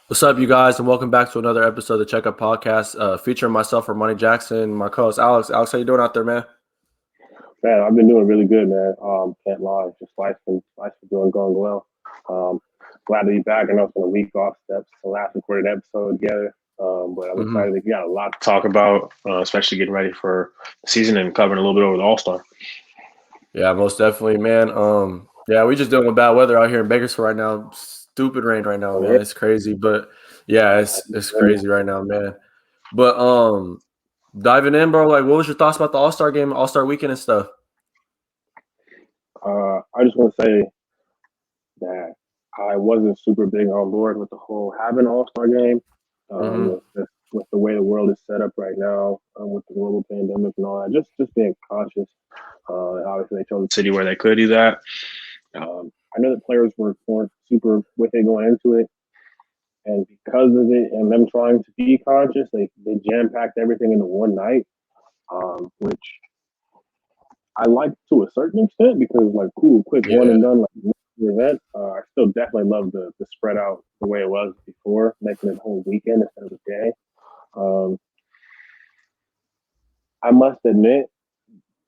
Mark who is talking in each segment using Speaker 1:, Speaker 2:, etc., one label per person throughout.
Speaker 1: What's up, you guys, and welcome back to another episode of the Checkup Podcast, featuring myself, Money Jackson, my co-host Alex. Alex, how you doing out there, man?
Speaker 2: Man, I've been doing really good, man. Can't lie, just life's been going well. Um, Glad to be back. I know it's been a week off steps the last recorded episode together. But I'm
Speaker 1: hmm
Speaker 2: excited. We got a lot to talk about, especially getting ready for the season and covering a little bit over the All Star.
Speaker 1: Yeah, most definitely, man. Yeah, we just dealing with bad weather out here in Bakersfield right now. Stupid rain right now,
Speaker 2: Oh,
Speaker 1: man. It's crazy, but yeah, it's crazy right now, man. But diving in, bro. Like, what was your thoughts about the All Star game, All Star weekend, and stuff?
Speaker 2: I just want to say that I wasn't super big on board with the whole having an All Star game.
Speaker 1: hmm
Speaker 2: With the way the world is set up right now, with the global pandemic and all that, just being cautious. Obviously, they chose a city where they could do that. I know that players weren't super with it going into it, and because of it and them trying to be conscious, they jam packed everything into one night, which I like to a certain extent because like cool, quick one
Speaker 1: Yeah,
Speaker 2: and done like event. I still definitely love the spread out the way it was before, making it a whole weekend instead of a day. Um, I must admit,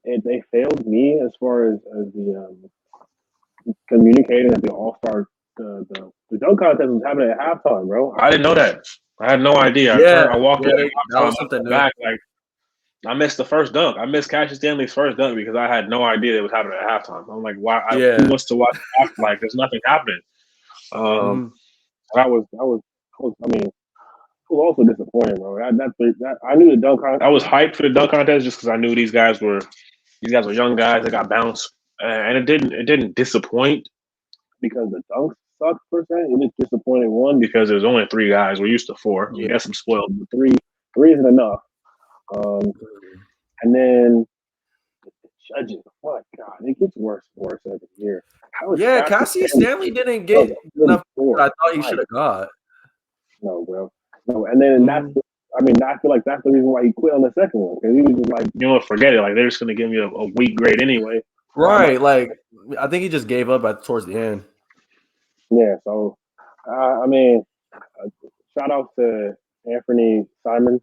Speaker 2: they failed me as far as the communicating that the All Star the dunk contest was happening at halftime, bro. I didn't know that. I had no idea.
Speaker 1: yeah,
Speaker 2: I walked
Speaker 1: yeah.
Speaker 2: away
Speaker 1: That
Speaker 2: halftime.
Speaker 1: was
Speaker 2: I
Speaker 1: something
Speaker 2: looked
Speaker 1: new.
Speaker 2: back like I missed the first dunk. I missed Cassius Stanley's first dunk because I had no idea it was happening at halftime. I'm like, why? Who
Speaker 1: Yeah.
Speaker 2: wants to watch half? Like, there's nothing happening. Um,
Speaker 1: hmm
Speaker 2: I mean, it was also disappointing, bro. I knew the dunk contest. I was hyped for the dunk contest just because I knew these guys were young guys that got bounced, and it didn't disappoint because the dunks sucked per se. It just disappointed one because there was only three guys. We're used to four. I
Speaker 1: Yeah.
Speaker 2: guess I'm spoiled, but three isn't enough. Um, and then the judges, oh my God, it gets worse and worse every year. How is
Speaker 1: Yeah,
Speaker 2: Cassius
Speaker 1: Cassius
Speaker 2: Stanley
Speaker 1: Stanley didn't
Speaker 2: a
Speaker 1: get
Speaker 2: good
Speaker 1: enough that
Speaker 2: score?
Speaker 1: I thought he
Speaker 2: My
Speaker 1: should have got.
Speaker 2: no, bro. No, and then
Speaker 1: Mhm.
Speaker 2: I feel like that's the reason why he quit on the second one because he was just like, you know what, forget it. Like they're just gonna give me a weak grade anyway. I'm like,
Speaker 1: Right, like I think he just gave up towards the end.
Speaker 2: yeah. So, I mean, uh, shout out to Anthony Simons.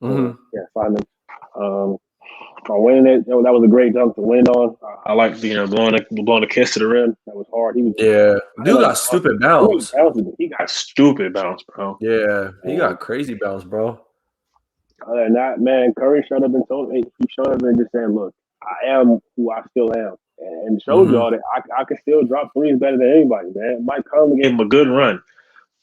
Speaker 1: hmm
Speaker 2: Yeah, Simons. Um, on winning it, that was a great dunk to win on. I like blowing a kiss to the rim. That was hard. He was.
Speaker 1: Yeah,
Speaker 2: I didn't
Speaker 1: dude
Speaker 2: know
Speaker 1: got stupid
Speaker 2: I knew he
Speaker 1: bounce.
Speaker 2: bounced, but he got stupid bounce, bro.
Speaker 1: Yeah, he
Speaker 2: And
Speaker 1: got crazy bounce, bro.
Speaker 2: other than that, man, Curry showed up and told me he showed up and just said, "Look, I am who I still am," and showed
Speaker 1: hmm
Speaker 2: y'all that I can still drop threes better than anybody, man. Mike Conley gave him a good run.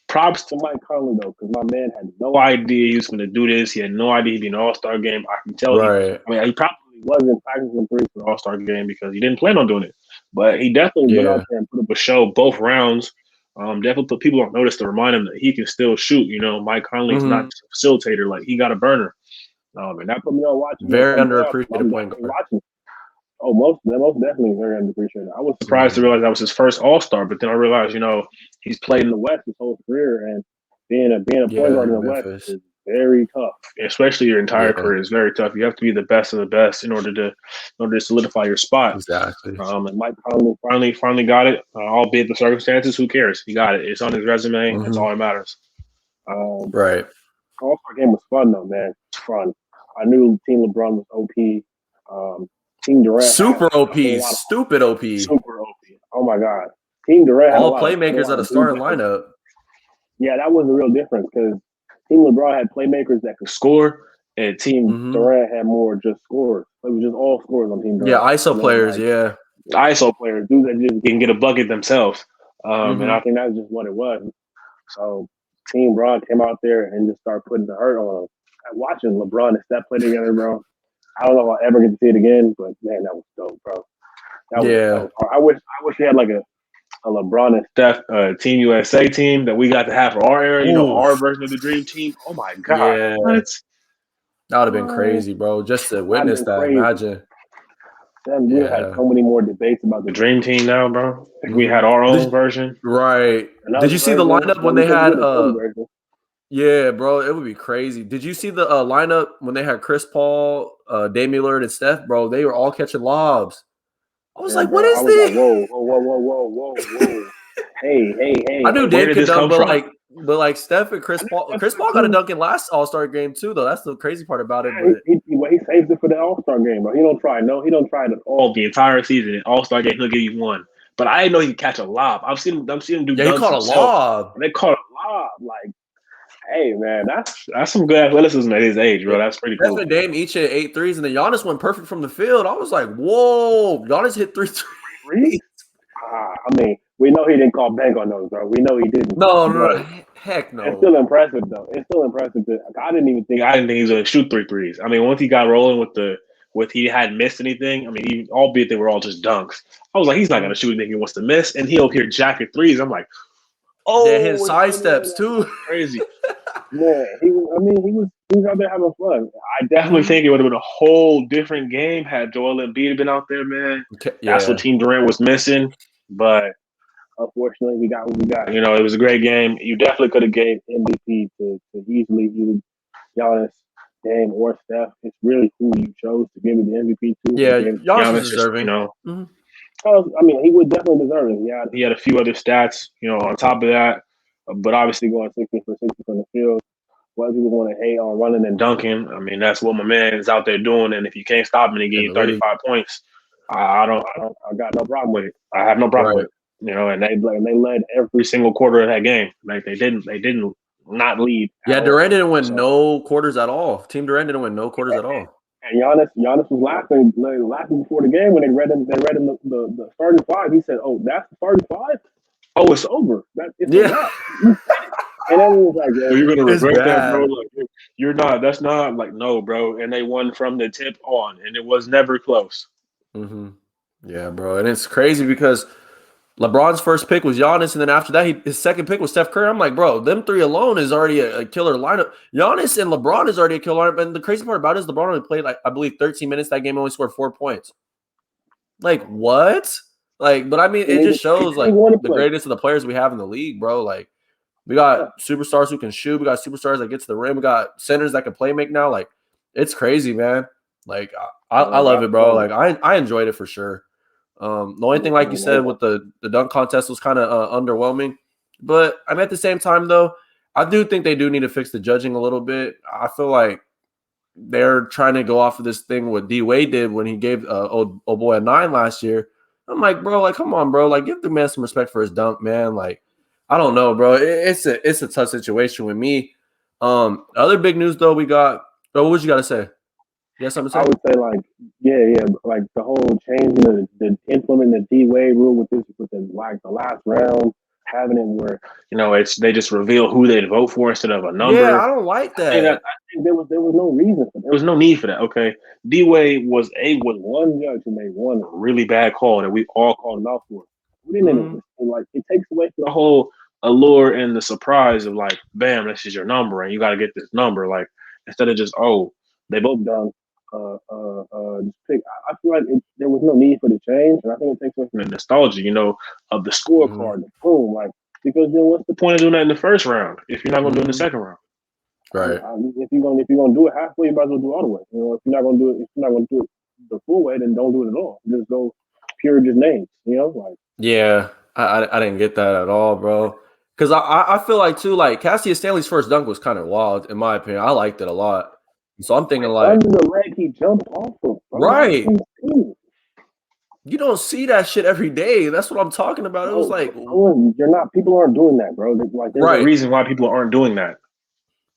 Speaker 2: Props to Mike Conley though, because my man had no idea he was going to do this. He had no idea he'd be an All Star game. I can tell
Speaker 1: Right.
Speaker 2: he probably wasn't practicing threes for the All Star game because he didn't plan on doing it. But he definitely went out
Speaker 1: Yeah.
Speaker 2: there and put up a show both rounds. Definitely put people on notice to remind him that he can still shoot. You know, Mike Conley's not
Speaker 1: hmm
Speaker 2: just a facilitator; like he got a burner. And that put me on watching him
Speaker 1: Very
Speaker 2: come down.
Speaker 1: underappreciated
Speaker 2: I'm
Speaker 1: point
Speaker 2: definitely
Speaker 1: guard.
Speaker 2: watching. Oh, most definitely very underappreciated. I was surprised to
Speaker 1: hmm
Speaker 2: realize that was his first All Star, but then I realized, he's played in the West his whole career, and being a point
Speaker 1: Yeah,
Speaker 2: guard in the
Speaker 1: in
Speaker 2: West
Speaker 1: Memphis.
Speaker 2: is very tough. Especially your entire
Speaker 1: Yeah,
Speaker 2: career is very tough. You have to be the best of the best in order to solidify your spot.
Speaker 1: exactly.
Speaker 2: And Mike Conley finally got it. Albeit the circumstances, who cares? He got it. It's on his resume. That's
Speaker 1: hmm
Speaker 2: all that matters. Um,
Speaker 1: Right.
Speaker 2: All Star game was fun though, man. It's fun. I knew Team LeBron was OP. Team Durant had
Speaker 1: Super
Speaker 2: a whole
Speaker 1: OP,
Speaker 2: lot of
Speaker 1: stupid OP.
Speaker 2: super OP. Oh my God. Team Durant
Speaker 1: All playmakers at a
Speaker 2: had a lot
Speaker 1: starting
Speaker 2: of dudes.
Speaker 1: lineup.
Speaker 2: Yeah, that was the real difference because Team LeBron had playmakers that could score, and Team
Speaker 1: hmm
Speaker 2: Durant had more just scorers. It was just all scorers on Team
Speaker 1: Yeah,
Speaker 2: Durant.
Speaker 1: ISO players.
Speaker 2: Like
Speaker 1: Yeah.
Speaker 2: ISO players, dudes that just can get a bucket themselves. And I
Speaker 1: hmm
Speaker 2: think that's just what it was. So Team LeBron came out there and just started putting the hurt on them. Watching LeBron and Steph play together, bro. I don't know if I'll ever get to see it again, but man, that was dope, bro. That
Speaker 1: Yeah.
Speaker 2: was hard. I wish we had like a LeBron and Steph Team USA team that we got to have for our era, our
Speaker 1: Oof.
Speaker 2: version of the dream team. Oh my God.
Speaker 1: Yeah.
Speaker 2: What?
Speaker 1: That would have been
Speaker 2: What?
Speaker 1: crazy, bro. Just to
Speaker 2: I've
Speaker 1: witness
Speaker 2: been
Speaker 1: that.
Speaker 2: crazy.
Speaker 1: Imagine.
Speaker 2: Then we had
Speaker 1: Yeah.
Speaker 2: so many more debates about the dream team now, bro. If we had
Speaker 1: hmm
Speaker 2: our own
Speaker 1: Did,
Speaker 2: version,
Speaker 1: right. Did
Speaker 2: another
Speaker 1: you see the
Speaker 2: version,
Speaker 1: lineup
Speaker 2: but
Speaker 1: when
Speaker 2: we
Speaker 1: they
Speaker 2: couldn't
Speaker 1: had
Speaker 2: do the Kobe version.
Speaker 1: yeah, bro, it would be crazy. Did you see the lineup when they had Chris Paul, Damian Lillard, and Steph, bro? They were all catching lobs. I was
Speaker 2: Yeah,
Speaker 1: like, what
Speaker 2: bro. I
Speaker 1: is
Speaker 2: was like,
Speaker 1: this?
Speaker 2: whoa. Hey.
Speaker 1: I knew
Speaker 2: Like, where
Speaker 1: Dame
Speaker 2: did
Speaker 1: could
Speaker 2: this
Speaker 1: dunk,
Speaker 2: come
Speaker 1: but
Speaker 2: from?
Speaker 1: like But like Steph and Chris Paul got a dunk in last All-Star game too, though. That's the crazy part about it. But
Speaker 2: he saves it for the All-Star game, bro. He don't try it all the entire season. All-Star game, he'll give you one. But I didn't know he could catch a lob. I'm seeing him do
Speaker 1: yeah, he
Speaker 2: dunks
Speaker 1: caught a
Speaker 2: himself.
Speaker 1: lob.
Speaker 2: And they caught a lob. Like, hey man, that's some good athleticism at his age, bro. That's pretty cool.
Speaker 1: Steph and Dame each hit 8 threes, and then Giannis went perfect from the field. I was like, whoa, Giannis hit 3 threes.
Speaker 2: I mean, we know he didn't call bank on those, bro. We know he didn't.
Speaker 1: No, heck no.
Speaker 2: It's still impressive, though. It's still impressive. I didn't think he was going to shoot 3 threes. I mean, once he got rolling with he hadn't missed anything. I mean, albeit they were all just dunks. I was like, he's not going to shoot anything he wants to miss, and he'll here jacking threes. I'm like, oh,
Speaker 1: yeah, his side steps too,
Speaker 2: crazy. Yeah, he was out there having fun. I definitely think it would have been a whole different game had Joel Embiid been out there, man.
Speaker 1: Yeah.
Speaker 2: That's what Team Durant was missing, but unfortunately, we got what we got. You know, it was a great game. You definitely could have gave MVP to easily either Giannis, Dame, or Steph. It's really who you chose to give it the MVP to.
Speaker 1: Yeah, Giannis is deserving.
Speaker 2: I mean, he would definitely deserve it. He had a few other stats, on top of that. But obviously going 60 for 60 from the field. What people want to hate on running and dunking, I mean, that's what my man is out there doing. And if you can't stop him and he give you 35 points, I got no problem with it. I have no problem with it. And they led every single quarter of that game. Like they didn't not lead.
Speaker 1: Yeah, Durant didn't win no quarters at all. Team Durant didn't win no quarters at all.
Speaker 2: And Giannis was laughing before the game when they read him the starting 5. He said, "Oh, that's the starting 5? Oh, it's over. It's a wrap." And everyone was like, "Yeah, you're gonna regret that, bro. Like, you're not. That's not like no, bro." And they won from the tip on, and it was never close.
Speaker 1: Mm-hmm. Yeah, bro, and it's crazy because LeBron's first pick was Giannis, and then after that, his second pick was Steph Curry. I'm like, bro, them 3 alone is already a killer lineup. Giannis and LeBron is already a killer lineup. And the crazy part about it is LeBron only played, I believe, 13 minutes that game, only scored 4 points. Like, what? Like, but I mean, it just shows, like, the greatest of the players we have in the league, bro. Like, we got superstars who can shoot. We got superstars that get to the rim. We got centers that can play make now. Like, it's crazy, man. Like, I love it, bro. Like, I enjoyed it for sure. The only thing, like you said, with the dunk contest was kind of underwhelming. But I mean, at the same time, though, I do think they do need to fix the judging a little bit. I feel like they're trying to go off of this thing what D Wade did when he gave old boy a 9 last year. I'm like, bro, like, come on, bro, like, give the man some respect for his dunk, man. Like, I don't know, bro. It's a tough situation with me. Other big news though, we got. Oh, what you got to say? You got something to say?
Speaker 2: I would say like the whole changing the implementing the D Wade rule with the last round, having it where they just reveal who they'd vote for instead of a number.
Speaker 1: Yeah, I don't like that.
Speaker 2: I think there was no reason for that. There was no need for that. Okay, D Wade was one judge who made one really bad call that we all called him out for. We didn't like it takes away from the whole allure and the surprise of like, bam, this is your number and you got to get this number. Like instead of just they both done. Just pick. I feel like there was no need for the change, and I think it takes away from the nostalgia, of the scorecard, the boom. Like because then what's the point of doing that in the first round if you're not going to do it in the second round?
Speaker 1: Right.
Speaker 2: If you're gonna do it halfway, you might as well do it all the way. If you're not gonna do it the full way, then don't do it at all. Just go pure just names. Like
Speaker 1: yeah, I didn't get that at all, bro. Because I feel like too, like Cassius Stanley's first dunk was kind of wild in my opinion. I liked it a lot. So I'm thinking like
Speaker 2: under the leg he jumped off of.
Speaker 1: Right. You don't see that shit every day. That's what I'm talking about. It was like
Speaker 2: people aren't doing that, bro. There's a reason why people aren't doing that.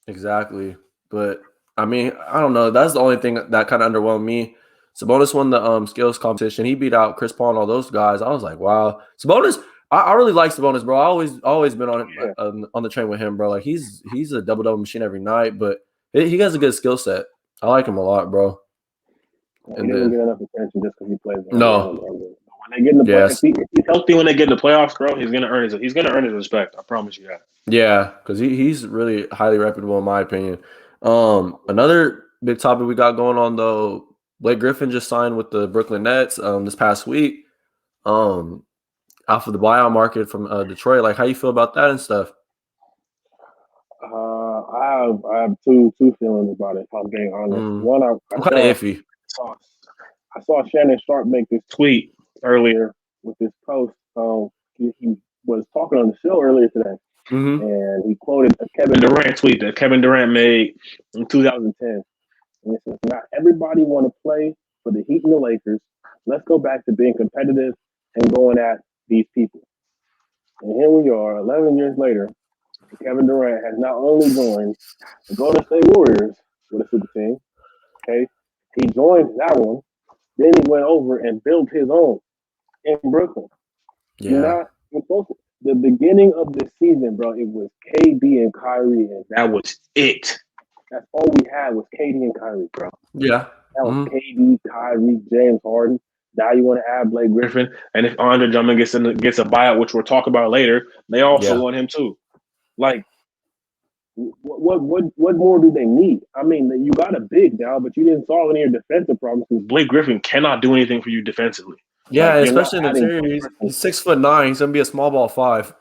Speaker 1: Exactly. But I mean, I don't know. That's the only thing that kind of underwhelmed me. Sabonis won the skills competition. He beat out Chris Paul and all those guys. I was like, wow. Sabonis, I really like Sabonis, bro. I always been on the train with him, bro. Like he's a double machine every night, but he has a good skill set. I like him a lot, bro.
Speaker 2: He doesn't get enough attention just because he plays.
Speaker 1: No.
Speaker 2: When they get in the playoffs, if he's healthy when they get in the playoffs, bro, he's gonna earn his respect. I promise you that. Yeah, because he's really highly reputable in my opinion. Another big topic we got going on though, Blake Griffin just signed with the Brooklyn Nets this past week. Off of the buyout market from Detroit. Like, how you feel about that and stuff? I have two feelings about it. If I'm being honest, one I'm
Speaker 1: kind of iffy.
Speaker 2: I saw Shannon Sharp make this tweet earlier with this post. He was talking on the show earlier today, And he quoted a Kevin Durant tweet that Kevin Durant made in 2010. And it says, "Not everybody want to play for the Heat and the Lakers. Let's go back to being competitive and going at these people." And here we are, 11 years later. Kevin Durant has not only joined the Golden State Warriors with a super team, okay, he joined that one. Then he went over and built his own in Brooklyn.
Speaker 1: Yeah.
Speaker 2: The beginning of the season, bro, it was KD and Kyrie, and that was it. That's all we had was KD and Kyrie, bro.
Speaker 1: Yeah.
Speaker 2: That was KD, Kyrie, James Harden. Now you want to add Blake Griffin, and if Andre Drummond gets a buyout, which we'll talk about later, they also want him too. Like, what more do they need? I mean, you got a big now, but you didn't solve any of your defensive problems because Blake Griffin cannot do anything for you defensively.
Speaker 1: Yeah, like, especially in the interior. He's 6'9". He's gonna be a small ball 5.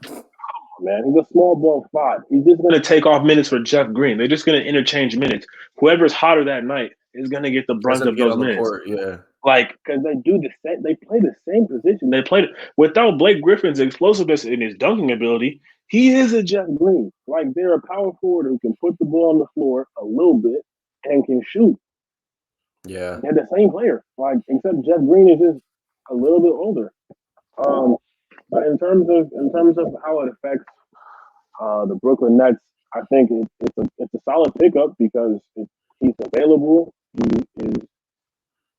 Speaker 2: Man, he's a small ball 5. He's just gonna take off minutes for Jeff Green. They're just gonna interchange minutes. Whoever's hotter that night is gonna get the brunt of those minutes.
Speaker 1: Yeah,
Speaker 2: like because they do the same. They play the same position. They played without Blake Griffin's explosiveness and his dunking ability. He is a Jeff Green. Like they're a power forward who can put the ball on the floor a little bit and can shoot.
Speaker 1: Yeah,
Speaker 2: they're the same player. Like except Jeff Green is just a little bit older. But in terms of how it affects the Brooklyn Nets, I think it's a solid pickup because he's available. He is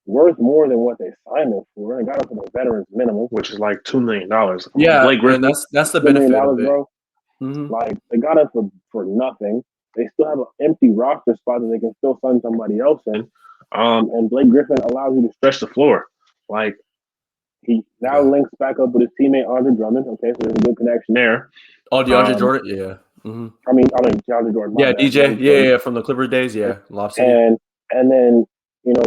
Speaker 2: worth more than what they signed him for. They got him for the veterans minimum, which is like $2 million.
Speaker 1: Yeah, Blake Griffin, and that's the benefit of it.
Speaker 2: Bro. Like they got him for nothing. They still have an empty roster spot that they can still sign somebody else in. And Blake Griffin allows you to stretch the floor. Like he now links back up with his teammate Andre Drummond. Okay, so there's a good connection there.
Speaker 1: Oh, DeAndre Jordan, yeah.
Speaker 2: I mean DeAndre Jordan.
Speaker 1: Yeah, DJ, yeah, from the Clippers days, yeah.
Speaker 2: And then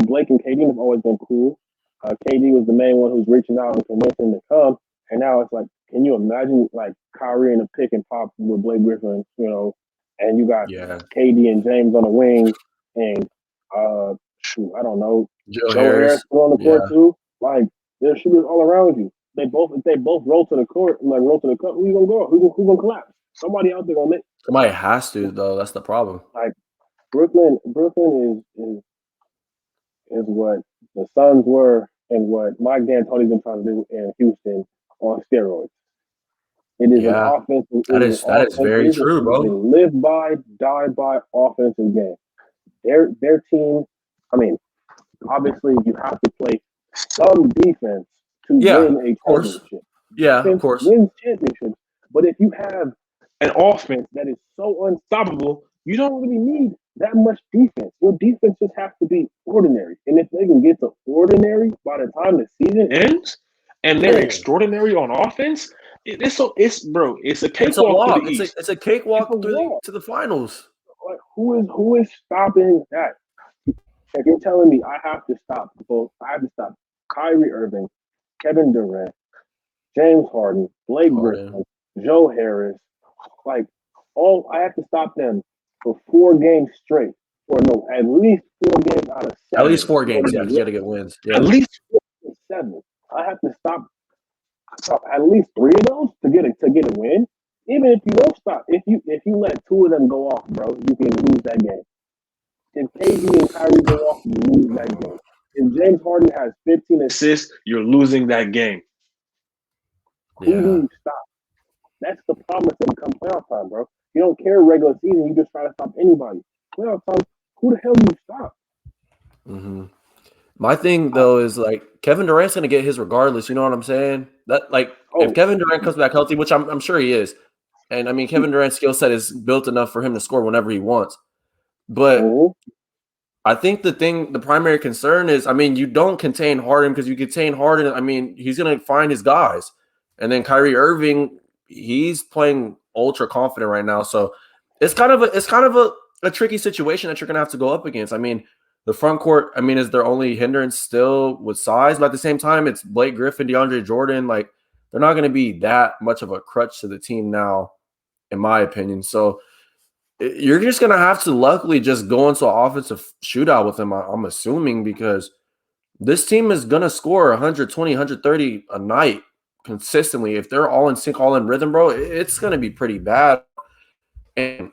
Speaker 2: Blake and KD have always been cool. KD was the main one who's reaching out and convincing him to come. And now it's like, can you imagine like Kyrie in a pick and pop with Blake Griffin, and you got KD and James on the wing, and I don't know, Joe Harris on the court too. Like there's shooters all around you. If they both roll to the court, who you gonna go? Who gonna collapse? Somebody out there gonna make.
Speaker 1: Somebody has to though. That's the problem.
Speaker 2: Like Brooklyn is what the Suns were and what Mike D'Antoni's been trying to do in Houston on steroids. It is an offensive.
Speaker 1: That is very true, bro.
Speaker 2: They live by, die by offensive game. Their team. I mean, obviously, you have to play some defense to win a championship.
Speaker 1: Yeah, of course.
Speaker 2: Win championships. But if you have an offense that is so unstoppable, you don't really need that much defense. Your defense just has to be ordinary. And if they can get to ordinary by the time the season ends, and they're extraordinary on offense, it's a cakewalk to the East.
Speaker 1: It's a cakewalk to the finals.
Speaker 2: Like who is stopping that? If you're telling me I have to stop Kyrie Irving, Kevin Durant, James Harden, Blake Griffin, Joe Harris, like I have to stop them for 4 games straight. Or no, at least 4 games out of 7.
Speaker 1: At least 4 games, yeah, you got to get wins. Yeah.
Speaker 2: At least 7. I have to stop at least 3 of those to get a win. Even if you don't stop, if you let 2 of them go off, bro, you can lose that game. If KD and Kyrie go off, you lose that game. If James Harden has 15 assists, you're losing that game. Who do you stop? That's the promise when it comes playoff time, bro. You don't care regular season. You just try to stop anybody. Playoff time, who the hell do you stop?
Speaker 1: My thing though is like Kevin Durant's gonna get his regardless. You know what I'm saying? That if Kevin Durant comes back healthy, which I'm sure he is, and I mean Kevin Durant's skill set is built enough for him to score whenever he wants. But I think the primary concern is, I mean, you don't contain Harden because you contain Harden. I mean, he's gonna find his guys, and then Kyrie Irving, he's playing ultra confident right now. So it's kind of a tricky situation that you're gonna have to go up against. I mean, the front court, I mean, is their only hindrance still with size, but at the same time, it's Blake Griffin, DeAndre Jordan. Like they're not gonna be that much of a crutch to the team now, in my opinion. So you're just gonna have to luckily just go into an offensive shootout with them. I'm assuming because this team is gonna score 120, 130 a night consistently. If they're all in sync, all in rhythm, bro, it's gonna be pretty bad. And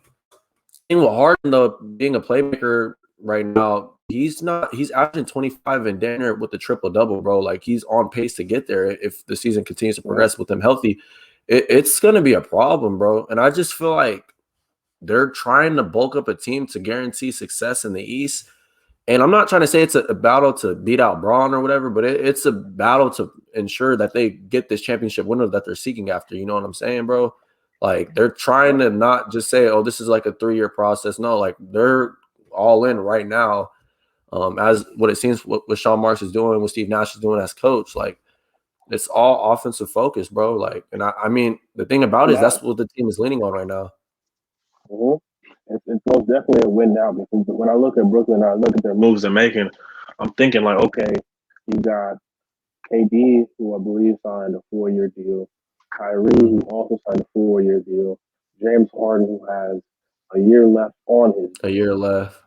Speaker 1: thing with Harden though, being a playmaker right now, he's averaging 25 and Danner with the triple double, bro. Like he's on pace to get there if the season continues to progress with him healthy. It's gonna be a problem, bro. And I just feel like they're trying to bulk up a team to guarantee success in the East. And I'm not trying to say it's a battle to beat out Braun or whatever, but it's a battle to ensure that they get this championship winner that they're seeking after. You know what I'm saying, bro? Like they're trying to not just say, "Oh, this is like a 3-year process." No, like they're all in right now. As what it seems what Sean Marks is doing, what Steve Nash is doing as coach, like it's all offensive focus, bro. Like, and I mean, the thing about it is that's what the team is leaning on right now.
Speaker 2: Mm-hmm. It's most definitely a win now because when I look at Brooklyn, I look at their moves they're making. I'm thinking like, okay, you got KD, who I believe signed a 4-year deal. Kyrie, who also signed a 4-year deal. James Harden, who has a year left on his deal.
Speaker 1: A year left.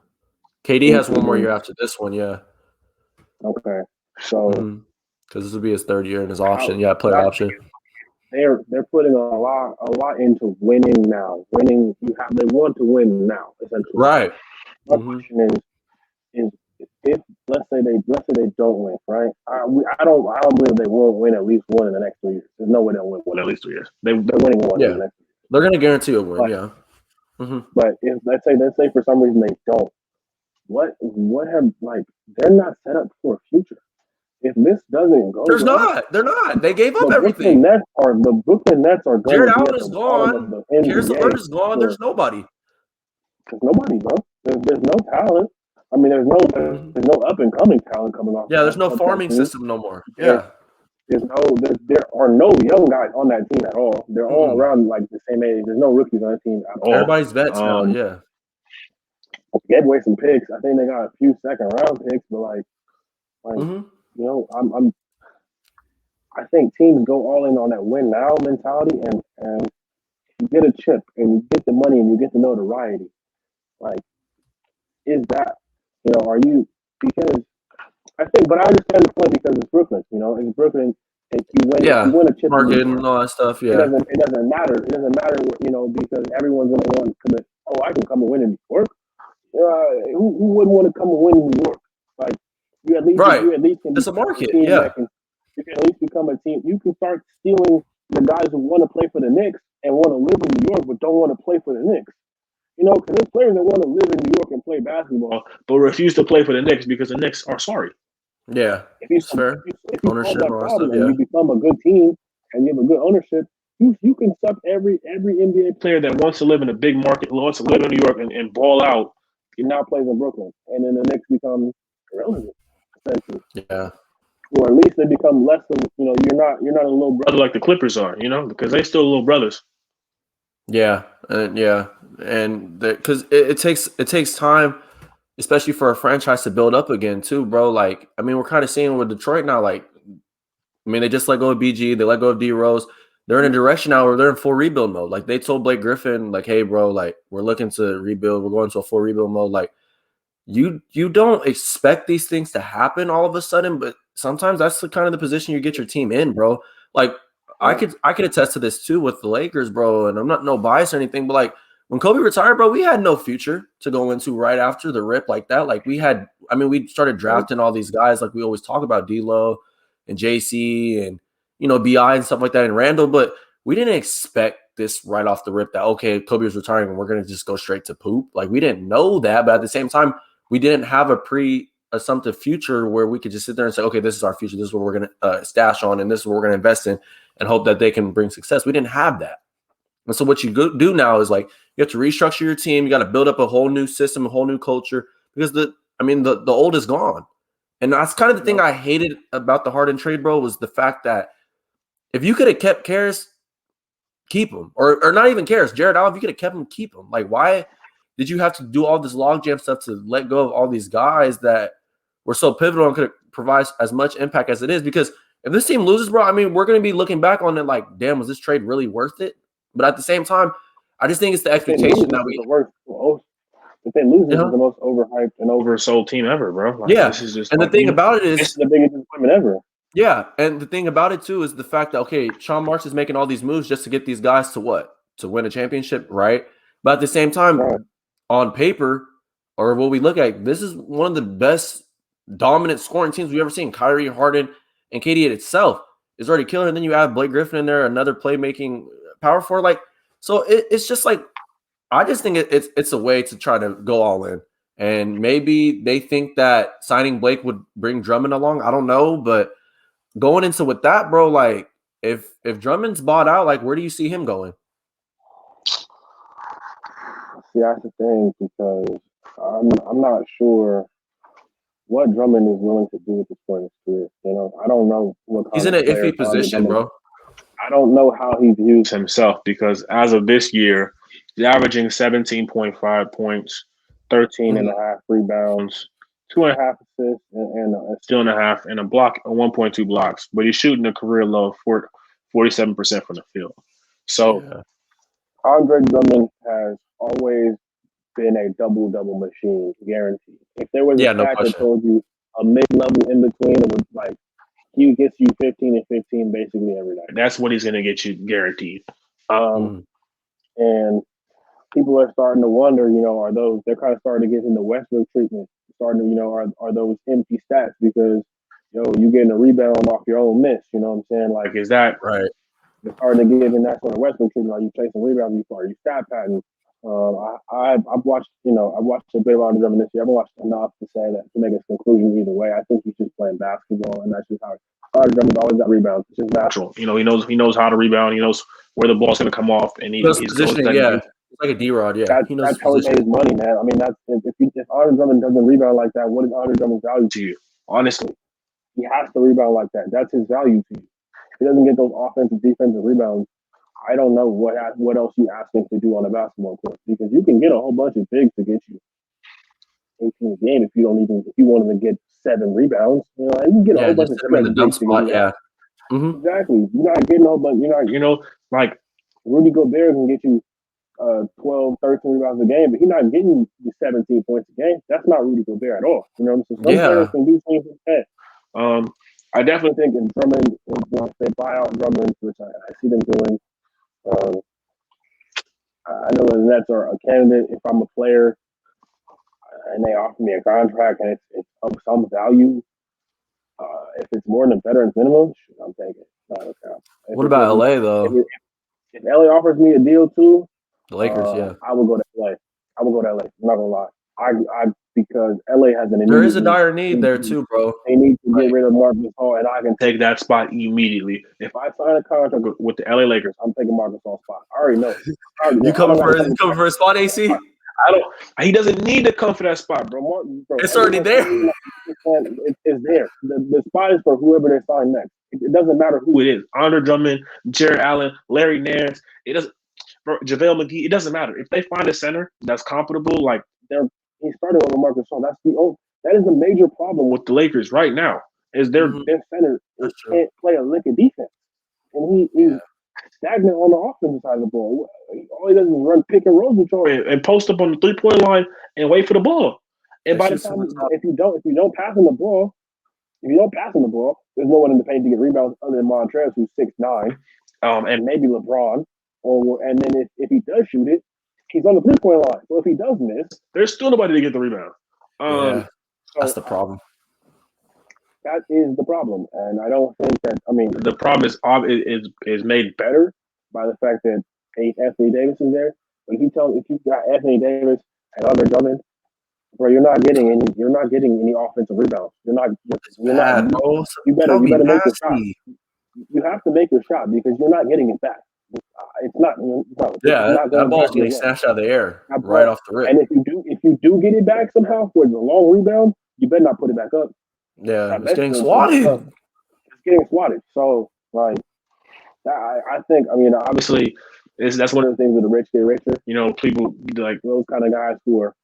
Speaker 1: KD has one more year after this one, yeah.
Speaker 2: Okay, so
Speaker 1: because this will be his 3rd year in his option, player option.
Speaker 2: They're putting a lot into winning now. Winning, they want to win now, essentially.
Speaker 1: Right.
Speaker 2: My question is if let's say they don't win, right? I don't believe they won't win at least one in the next 3 years. There's no way they'll win one at least 3 years. They're winning one in the next 3 years.
Speaker 1: They're going to guarantee a win, yeah.
Speaker 2: But if let's say for some reason they don't, what have like they're not set up for a future. If this doesn't go,
Speaker 1: they're not. They gave up everything.
Speaker 2: The Brooklyn Nets are going
Speaker 1: Jared Allen is gone. Karis LeVert is gone. There's nobody.
Speaker 2: There's nobody, bro. There's no talent. I mean, there's no up and coming talent coming off.
Speaker 1: Yeah, there's no farming system no more.
Speaker 2: There are no young guys on that team at all. They're all around like the same age. There's no rookies on the team at all.
Speaker 1: Everybody's vets now. Yeah.
Speaker 2: Gave away some picks. I think they got a few second-round picks, but you know, I think teams go all in on that win now mentality, and you get a chip and you get the money and you get the notoriety. Like, is that, you know, are you, because I think, but I understand the point because it's Brooklyn, you know, it's Brooklyn. If you win a chip,
Speaker 1: market and all that stuff,
Speaker 2: it doesn't matter. It doesn't matter, you know, because everyone's going to want to commit. Oh, I can come and win in New York. Who wouldn't want to come and win in New York? Like, you at least can
Speaker 1: it's a market.
Speaker 2: You can at least become a team. You can start stealing the guys who want to play for the Knicks and want to live in New York but don't want to play for the Knicks. You know, because there's players that want to live in New York and play basketball but refuse to play for the Knicks because the Knicks are sorry.
Speaker 1: Yeah,
Speaker 2: it's fair. If you ownership that problem and you become a good team and you have a good ownership, you can suck every NBA player that wants to live in a big market, wants to live in New York and ball out. He now plays in Brooklyn, and then the Knicks become irrelevant, essentially.
Speaker 1: Yeah.
Speaker 2: Or at least they become less than, you know, you're not a little brother like the Clippers are, you know, because they still little brothers.
Speaker 1: Yeah, and because it takes time, especially for a franchise to build up again too, bro. Like, I mean, we're kind of seeing with Detroit now. Like, I mean, they just let go of BG, they let go of D Rose. They're in a direction now where they're in full rebuild mode. Like, they told Blake Griffin, like, hey, bro, like, we're looking to rebuild. We're going to a full rebuild mode. Like, you don't expect these things to happen all of a sudden, but sometimes that's the kind of the position you get your team in, bro. Like, I could attest to this too with the Lakers, bro. And I'm not no bias or anything, but like when Kobe retired, bro, we had no future to go into right after the rip like that. Like we started drafting all these guys, like we always talk about D'Lo and JC and, you know, BI and stuff like that and Randall, but we didn't expect this right off the rip that, okay, Kobe was retiring and we're going to just go straight to poop. Like we didn't know that, but at the same time, we didn't have a pre-assumptive future where we could just sit there and say, okay, this is our future. This is what we're going to stash on and this is what we're going to invest in and hope that they can bring success. We didn't have that. And so what you do now is like you have to restructure your team. You got to build up a whole new system, a whole new culture because the old is gone. And that's kind of the thing I hated about the Harden trade, bro, was the fact that if you could have kept Karis, keep him. Or not even Karis, Jared Allen, if you could have kept him, keep him. Like, why did you have to do all this logjam stuff to let go of all these guys that were so pivotal and could provide as much impact as it is? Because if this team loses, bro, I mean, we're going to be looking back on it like, damn, was this trade really worth it? But at the same time, I just think it's the expectation that we.
Speaker 2: If they lose, this is the most overhyped and oversold team ever, bro.
Speaker 1: Like, this is just. And the thing about it is,
Speaker 2: this is the biggest disappointment ever.
Speaker 1: Yeah, and the thing about it too is the fact that Sean Marks is making all these moves just to get these guys to what? To win a championship, right? But at the same time,
Speaker 2: Right.
Speaker 1: on paper, or what we look at, this is one of the best dominant scoring teams we've ever seen. Kyrie, Harden, and KD itself is already killing. And then you add Blake Griffin in there, another playmaking power forward. Like, so it's just like, I just think it's a way to try to go all in. And maybe they think that signing Blake would bring Drummond along. I don't know, but going into with that, bro, like if Drummond's bought out, like where do you see him going?
Speaker 2: See, that's the thing because I'm not sure what Drummond is willing to do at this point in his career. You know, I don't know what
Speaker 1: He's
Speaker 2: kind
Speaker 1: in
Speaker 2: of
Speaker 1: an
Speaker 2: player
Speaker 1: iffy position,
Speaker 2: Drummond.
Speaker 1: bro.
Speaker 2: I don't know how he views himself because as of this year, he's averaging 17.5 points, 13 and a half rebounds, 2.5 assists, and a steal and a half, and a block, 1.2 blocks. But he's shooting a career low of 47% from the field. So
Speaker 1: Yeah.
Speaker 2: Andre Drummond has always been a double-double machine, guaranteed. If there was a
Speaker 1: Yeah, no
Speaker 2: stat that
Speaker 1: question.
Speaker 2: told you a mid-level in between, it was like he gets you 15 and 15 basically every night. That's what he's going to get you guaranteed. And people are starting to wonder, you know, they're kind of starting to get into Westbrook treatment, starting to, you know, are those empty stats because, you know, you getting a rebound off your own miss, you know what I'm saying? Like, is that
Speaker 1: right?
Speaker 2: They're starting to give in that sort of Westbrook treatment. Are you chasing rebounds? Are you stat pattern? I've watched, you know, I've watched a bit of Andre Drummond this year. I haven't watched enough to say that to make a conclusion either way. I think he's just playing basketball, and that's just how Andre Drummond's always got rebounds. It's just natural. You know, he knows how to rebound. He knows where the ball's going to come off, and he's
Speaker 1: positioning. Yeah, it's like a D-Rod. Yeah, he knows
Speaker 2: that's how he pays money, man. I mean, that's if Andre Drummond doesn't rebound like that, what is Andre Drummond's value to you? Honestly, he has to rebound like that. That's his value to you. If he doesn't get those offensive, defensive rebounds, I don't know what else you ask him to do on a basketball court because you can get a whole bunch of bigs to get you 18 a game if you want him to get 7 rebounds. You know, you can get a whole bunch of
Speaker 1: in the dump spot. Yeah,
Speaker 2: exactly. You're not getting a whole bunch. You know, like Rudy Gobert can get you 12, 13 rebounds a game, but he's not getting you 17 points a game. That's not Rudy Gobert at all. You know, so some players can do things like that. I definitely think in Drummond, once they buy out Drummond, which I see them doing. I know the Nets are a candidate if I'm a player and they offer me a contract and it's of some value. If it's more than veterans minimum, I'm taking it.
Speaker 1: What about LA though?
Speaker 2: If LA offers me a deal too,
Speaker 1: the Lakers,
Speaker 2: I will go to LA. I will go to LA. I'm not gonna lie. Because LA has an immediate
Speaker 1: there is a dire need there too, bro.
Speaker 2: They need to get rid of Marcus Gasol, and I can take that spot immediately. If I sign a contract with the LA Lakers, I'm taking Marcus Gasol's spot. I already know.
Speaker 1: You coming for a spot, AC?
Speaker 2: I don't. He doesn't need to come for that spot, bro.
Speaker 1: It's already there.
Speaker 2: It's there. The spot is for whoever they sign next. It doesn't matter who it is. Andre Drummond, Jared Allen, Larry Nance. It doesn't. Bro, JaVale McGee. It doesn't matter if they find a center that's comparable. Like he's starting over Marcus Gasol. That is the major problem with the Lakers right now. Is their center can't play a lick of defense, and he's stagnant on the offensive side of the ball. All he does is run pick and roll and post up on the 3-point line and wait for the ball. And by the time if you don't pass him the ball, there's no one in the paint to get rebounds other than Montrezl, who's 6'9", and maybe LeBron. And then if he does shoot it, he's on the 3-point line. So if he does miss, there's still nobody to get the rebound.
Speaker 1: That's the problem.
Speaker 2: That is the problem, and I don't think that. I mean, the problem is made better by the fact that Anthony Davis is there. But if you got Anthony Davis and Andre Drummond, bro, you're not getting any offensive rebounds. You better make your shot. You have to make your shot because you're not getting it back. It's not.
Speaker 1: That ball's getting snatched out of the air right off the rip.
Speaker 2: And if you do get it back somehow for the long rebound, you better not put it back up.
Speaker 1: Yeah, it's getting swatted.
Speaker 2: It's getting swatted. So, like, I think, I mean, obviously, that's one of the things with the rich get richer. You know, people like those kind of guys who are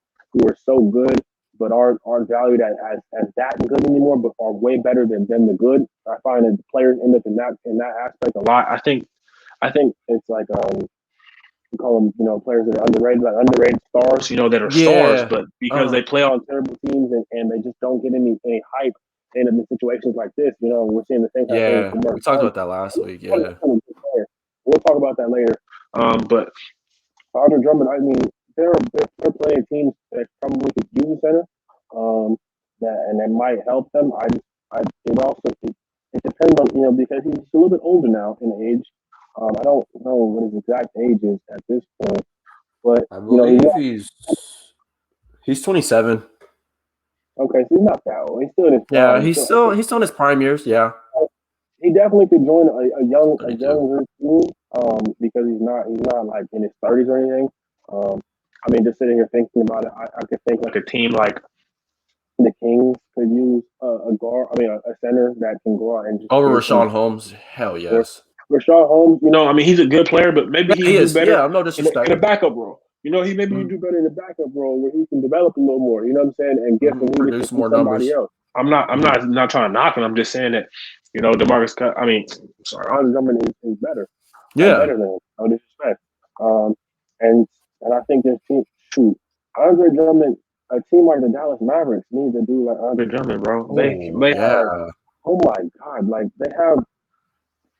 Speaker 2: so good but aren't valued as that good anymore, but are way better than the good. I find that players end up in that aspect a lot. I think it's like you call them, you know, players that are underrated stars, you know, that are stars, but because they play on terrible teams and they just don't get any hype, they end up in situations like this. You know, we're seeing the same kind of thing.
Speaker 1: We talked about that last week. Yeah,
Speaker 2: we'll talk about that later. But Andre Drummond, I mean, there are plenty of teams that probably could use a center, and that might help them. It also it depends on because he's a little bit older now in age. I don't know what his exact age is at this point, but
Speaker 1: I believe he's 27.
Speaker 2: okay, so he's not that old. He's still in his
Speaker 1: Yeah,
Speaker 2: prime.
Speaker 1: he's still in his prime years. Yeah,
Speaker 2: He definitely could join a22. younger team because he's not like in his 30s or anything. I mean, just sitting here thinking about it, I could think like a team like the Kings could use a guard. I mean, a center that can go out and just
Speaker 1: Over
Speaker 2: give some.
Speaker 1: Rashawn Holmes. Hell
Speaker 2: Or
Speaker 1: yes.
Speaker 2: Rashawn Holmes, I mean, he's a good player, but maybe he
Speaker 1: He
Speaker 2: do
Speaker 1: is.
Speaker 2: better
Speaker 1: Yeah, no
Speaker 2: in
Speaker 1: disrespect.
Speaker 2: a backup role. Maybe you do better in the backup role where he can develop a little more. You know what I'm saying, and get some
Speaker 1: Produce
Speaker 2: leadership from
Speaker 1: more
Speaker 2: somebody
Speaker 1: numbers.
Speaker 2: else. I'm not trying to knock him. I'm just saying that DeMarcus. I mean, sorry, Andre Drummond is better.
Speaker 1: Yeah.
Speaker 2: Better than him. No disrespect. And I think this team, Andre Drummond, a team like the Dallas Mavericks needs to do like Andre Drummond, bro. Oh my God, like they have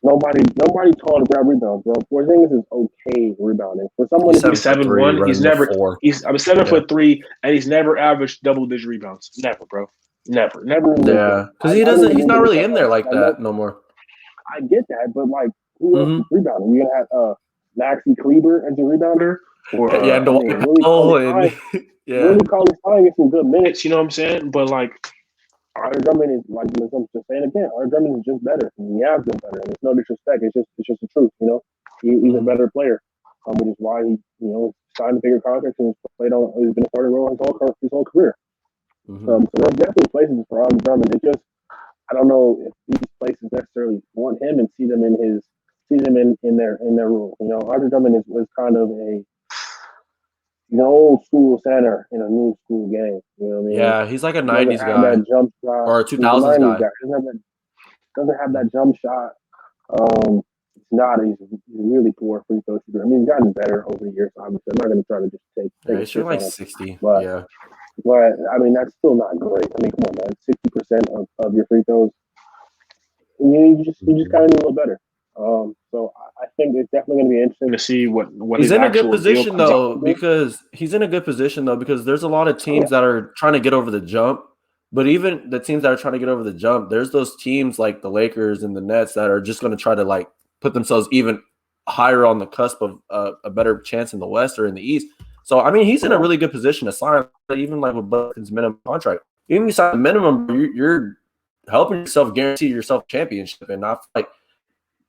Speaker 2: nobody tall to grab rebounds, bro. Porzingis is okay rebounding. For someone to be
Speaker 1: 7'3",
Speaker 2: he's 7'3", and he's never averaged double-digit rebounds. Never, bro. Never.
Speaker 1: Yeah, because he's not really in there like that no more.
Speaker 2: I get that, but like, who else is rebounding? You're gonna have Maxi Kleber as a rebounder, or Willie Cauley-Stein gets some good minutes. You know what I'm saying? But like, Andre Drummond is like, I'm just saying again, Andre Drummond is just better. He has been better, and it's no disrespect. It's just the truth. He's a better player, which is why he signed a bigger contract and he's been a starting role his whole career. So there's definitely places for Andre Drummond. It just I don't know if these places necessarily want him and see them in their role. Andre Drummond was kind of a old school center in a new school game. You know what I mean?
Speaker 1: Yeah, he's like a 90s guy
Speaker 2: that jump shot,
Speaker 1: or a 2000s guy.
Speaker 2: Doesn't have that jump shot. He's really poor free throw shooter. I mean, he's gotten better over the years. Obviously, I'm not going to try to just take.
Speaker 1: He's shooting like 60.
Speaker 2: But,
Speaker 1: yeah.
Speaker 2: But I mean, that's still not great. I mean, come on, man. 60% of your free throws. You just kind of need a little better. So I think it's definitely going to be interesting to see what
Speaker 1: he's in a good position though, because there's a lot of teams that are trying to get over the jump. But even the teams that are trying to get over the jump, there's those teams like the Lakers and the Nets that are just going to try to like put themselves even higher on the cusp of a better chance in the West or in the East. So I mean, he's in a really good position to sign, even like with Buck's minimum contract. Even if you sign the minimum, you're helping yourself guarantee yourself a championship, and not like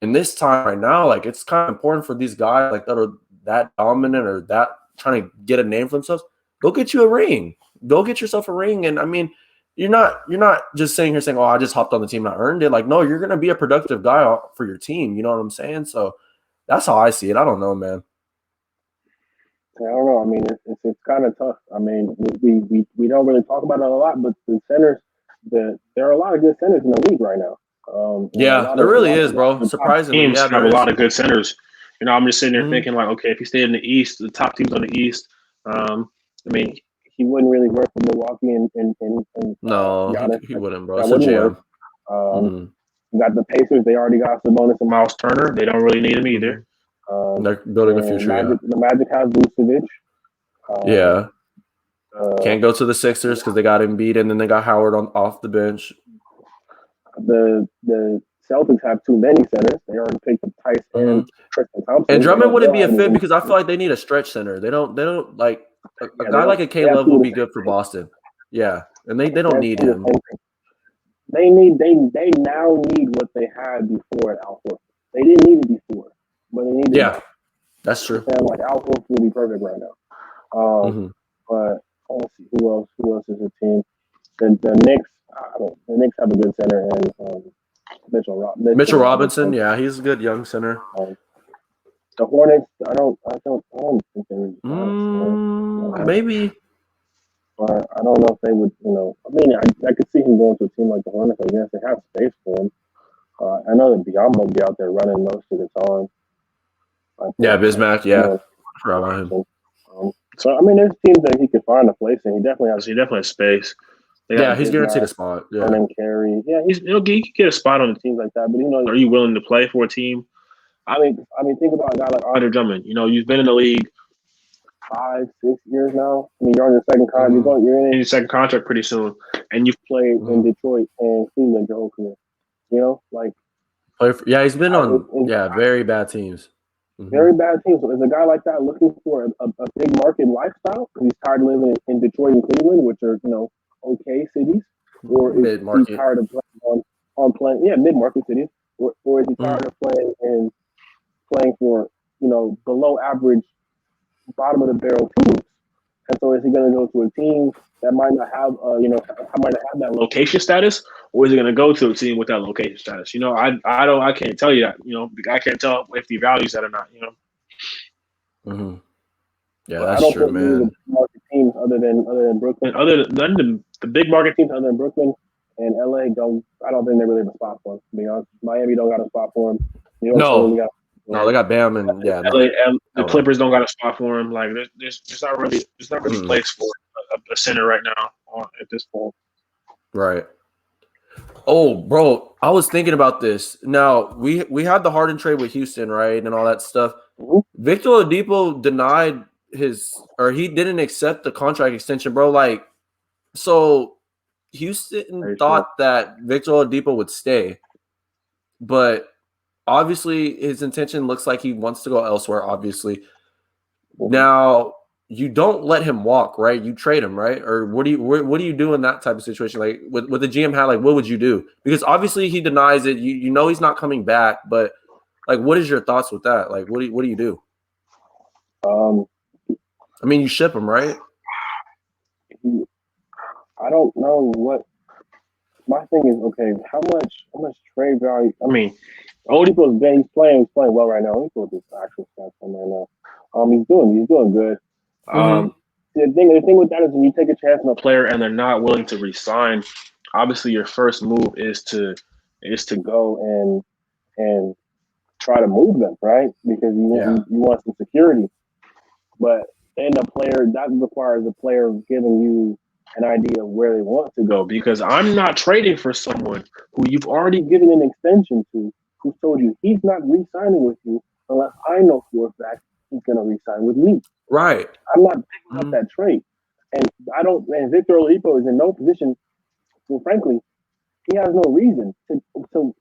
Speaker 1: in this time right now, like it's kind of important for these guys like that are that dominant or that trying to get a name for themselves. Go get you a ring. Go get yourself a ring. And I mean, you're not just sitting here saying, "Oh, I just hopped on the team and I earned it." Like, no, you're gonna be a productive guy for your team. You know what I'm saying? So that's how I see it. I don't know, man.
Speaker 2: I don't know. I mean, it's kind of tough. I mean, we don't really talk about it a lot, but the centers, there are a lot of good centers in the league right now.
Speaker 1: There really is, bro. Surprisingly,
Speaker 2: teams have a lot of good centers. I'm just sitting there thinking like, okay, if he stayed in the East, the top teams on the East, I mean, he wouldn't really work for Milwaukee and
Speaker 1: no, he wouldn't, bro.
Speaker 2: It's a jam. You got the Pacers. They already got Sabonis and Miles Turner. They don't really need him either.
Speaker 1: They're building a future.
Speaker 2: The Magic has Vucevic.
Speaker 1: Can't go to the Sixers because they got Embiid, and then they got Howard off the bench.
Speaker 2: The Celtics have too many centers. They already picked up Tice and Tristan Thompson.
Speaker 1: And Drummond wouldn't be a fit because I feel like they need a stretch center. They don't like a guy like a Caleb would be good for Boston. Yeah, and they don't need him.
Speaker 2: They now need what they had before at Al Horford. They didn't need it before, but they need it.
Speaker 1: Yeah, that's true.
Speaker 2: Like Al Horford would be perfect right now. But let's see who else is the team. The Knicks. The Knicks have a good center and
Speaker 1: Mitchell Robinson. Yeah, he's a good young center.
Speaker 2: The Hornets. I don't think they're
Speaker 1: maybe.
Speaker 2: But I don't know if they would. I mean, I could see him going to a team like the Hornets. I guess they have space for him. I know that Diallo will be out there running most of the time.
Speaker 1: Bismack. Yeah, I forgot about him.
Speaker 2: So I mean, there's teams that he could find a place, and he definitely has space.
Speaker 1: He's guaranteed a spot. Yeah,
Speaker 2: and then Carey. Yeah, he could get a spot on the teams like that. But are you willing to play for a team? I mean, think about a guy like Andre Drummond. You've been in the league 5, 6 years now. I mean, you're on your second contract.
Speaker 1: Mhm.
Speaker 2: You're in your second contract pretty soon, and you've played in
Speaker 1: Mhm.
Speaker 2: Detroit and Cleveland your whole career. You know, like
Speaker 1: Yeah, he's been on
Speaker 2: it's
Speaker 1: very bad teams.
Speaker 2: very
Speaker 1: Mhm.
Speaker 2: bad teams. So is a guy like that looking for a big market lifestyle because he's tired of living in Detroit and Cleveland, which are okay cities, or is
Speaker 1: Mid
Speaker 2: he
Speaker 1: market.
Speaker 2: tired of playing on playing mid market cities, or is he tired of playing for below average bottom of the barrel teams? And so is he going to go to a team that might not have might not have that location status, or is he going to go to a team with that location status? I can't tell you that. I can't tell if he values that or not.
Speaker 1: Mhm. Yeah,
Speaker 2: But I
Speaker 1: that's
Speaker 2: don't
Speaker 1: true,
Speaker 2: think any of the
Speaker 1: man.
Speaker 2: big market teams other than Brooklyn, other than the big market teams other than Brooklyn and LA I don't think they really have a spot for him. To be honest, Miami don't got a spot for him. New York don't really
Speaker 1: No,
Speaker 2: got a spot for
Speaker 1: no,
Speaker 2: him.
Speaker 1: they got Bam and yeah,
Speaker 2: LA,
Speaker 1: no,
Speaker 2: the
Speaker 1: hell no.
Speaker 2: Clippers don't got a spot for him. Like there's not really
Speaker 1: Mm-mm.
Speaker 2: place for a center right now at this point.
Speaker 1: Right. Oh, bro, I was thinking about this. Now we had the Harden trade with Houston, right, and all that stuff.
Speaker 2: Mm-hmm.
Speaker 1: Victor Oladipo denied he didn't accept the contract extension, bro. Like, so Houston
Speaker 2: Very true.
Speaker 1: thought that Victor Oladipo would stay, but obviously his intention looks like he wants to go elsewhere. Obviously,
Speaker 2: Mm-hmm.
Speaker 1: now you don't let him walk, right? You trade him, right? Or what do you do in that type of situation? Like with the GM hat, like what would you do? Because obviously he denies it. You know he's not coming back, but like what is your thoughts with that? Like what do you do?
Speaker 2: Um,
Speaker 1: I mean, you ship him, right?
Speaker 2: I don't know what my thing is. Okay, how much trade value? I mean, Oladipo's been he's playing well right now. Let me put this actual stats on right now. He's doing good.
Speaker 1: Mm-hmm.
Speaker 2: The thing with that is when you take a chance on a player and they're not willing to resign, obviously your first move is to go and try to move them, right? Because
Speaker 1: Yeah.
Speaker 2: you want some security. But then the player that requires the player giving you an idea of where they want to go. Because I'm not trading for someone who you've already given an extension to, who told you he's not re-signing with you unless I know for a fact he's going to re-sign with me.
Speaker 1: Right.
Speaker 2: I'm not picking up
Speaker 1: Mm-hmm.
Speaker 2: that trade, and I don't. And Victor Oladipo is in no position. Well, frankly, he has no reason to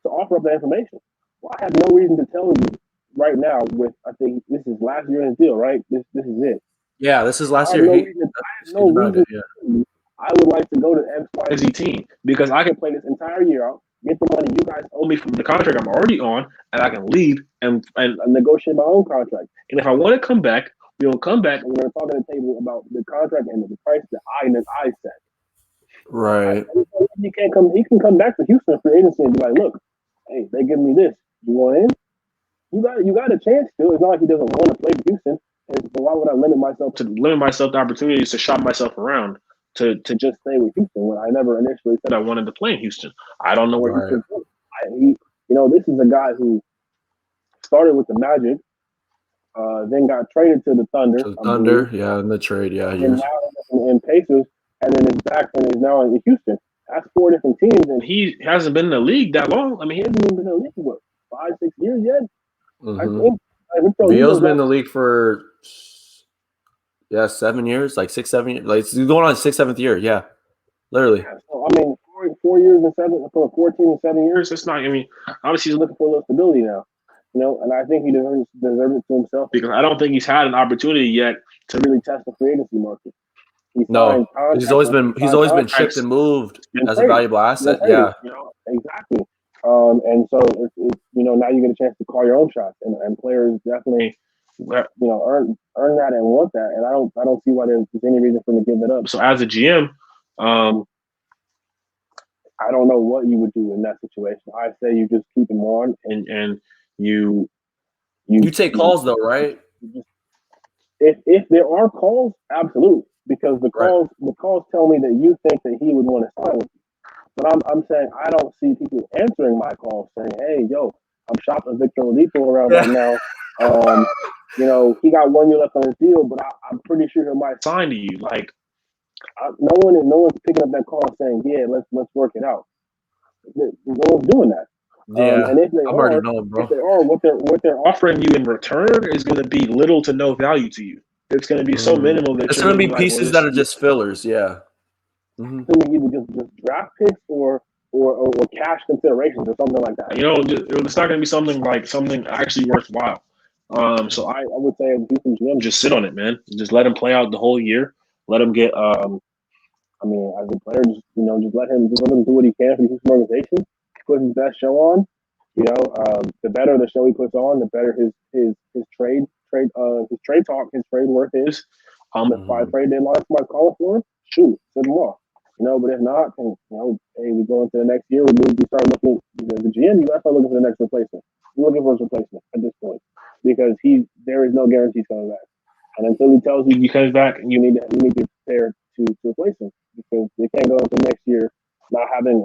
Speaker 2: offer up that information. Well, I have no reason to tell you right now. I think this is last year in his deal, right? This is it.
Speaker 1: Yeah, this is last
Speaker 2: I have
Speaker 1: year.
Speaker 2: no reason. I have
Speaker 1: He
Speaker 2: no
Speaker 1: denied
Speaker 2: reason.
Speaker 1: it. Yeah.
Speaker 2: I would like to go to XYZ team because I can play this entire year out, get the money you guys owe me from the contract I'm already on, and I can leave and negotiate my own contract. And if I want to come back, we'll come back and we're going to talk at the table about the contract and the price that I set.
Speaker 1: Right.
Speaker 2: He can't come. He can come back to Houston for agency and be like, "Look, hey, they give me this. You want in? You got a chance to. It's not like he doesn't want to play for Houston. And so why would I limit myself to opportunities to shop myself around to just stay with Houston when I never initially said I wanted to play in Houston? I don't know where
Speaker 1: Right.
Speaker 2: Houston's going. This is a guy who started with the Magic, then got traded to the Thunder,
Speaker 1: To the
Speaker 2: I believe,
Speaker 1: Thunder. Yeah, in the trade. Yeah,
Speaker 2: and
Speaker 1: years.
Speaker 2: now in Pacers, and then is back and is now in Houston. That's 4 different teams, and he hasn't been in the league that long. I mean, he hasn't even been in the league for 5, 6 years yet. I
Speaker 1: Mm-hmm.
Speaker 2: think.
Speaker 1: Vito's been in the league for 7 years, like 6, 7 years. Like he's going on his 6th, 7th year. Yeah, literally.
Speaker 2: So, I mean, 4 years and 14 and 7 years. It's not. I mean, obviously he's looking for a little stability now. And I think he deserves it to himself because I don't think he's had an opportunity yet to really test the free agency market. He signed
Speaker 1: No,
Speaker 2: contracts.
Speaker 1: he's always been shipped and moved
Speaker 2: and
Speaker 1: as a
Speaker 2: traded.
Speaker 1: valuable asset. Yeah.
Speaker 2: Exactly. And so it's now you get a chance to call your own shots, and players definitely earn that and want that, and I don't see why there's any reason for them to give it up. So as a GM, I don't know what you would do in that situation. I say you just keep him on, and you
Speaker 1: take calls though, right?
Speaker 2: If there are calls, absolutely, because the
Speaker 1: Right.
Speaker 2: calls tell me that you think that he would want to sign with you. But I'm saying I don't see people answering my calls saying, "Hey, yo, I'm shopping Victor Oladipo around right now. He got 1 year left on his deal, but I'm pretty sure he might sign to you." Like, no one's picking up that call saying, "Yeah, let's work it out." No one's doing that.
Speaker 1: Yeah.
Speaker 2: And if they
Speaker 1: I'm
Speaker 2: are,
Speaker 1: already knowing, bro.
Speaker 2: what they're offering you in return is going to be little to no value to you. it's going to be so minimal that
Speaker 1: it's
Speaker 2: you're
Speaker 1: going to
Speaker 2: going
Speaker 1: be
Speaker 2: to be like,
Speaker 1: pieces that are just fillers. Yeah.
Speaker 2: It's going to be either just draft picks or cash considerations or something like that. It's not going to be something actually worthwhile. So I would say, Houston GM, just sit on it, man. Just let him play out the whole year. Let him get. I mean, as a player, just let him do what he can for the Houston organization. Put his best show on. The better the show he puts on, the better his trade talk, his trade worth is. If by trade deadline somebody's calling for him, shoot, send him off. But if not, then, hey, we go into the next year. We start looking. The GM, you got to start looking for the next replacement. You're looking for his replacement at this point because there is no guarantee he's coming back. And until he tells you he comes back, you need to prepare to replace him because they can't go into next year not having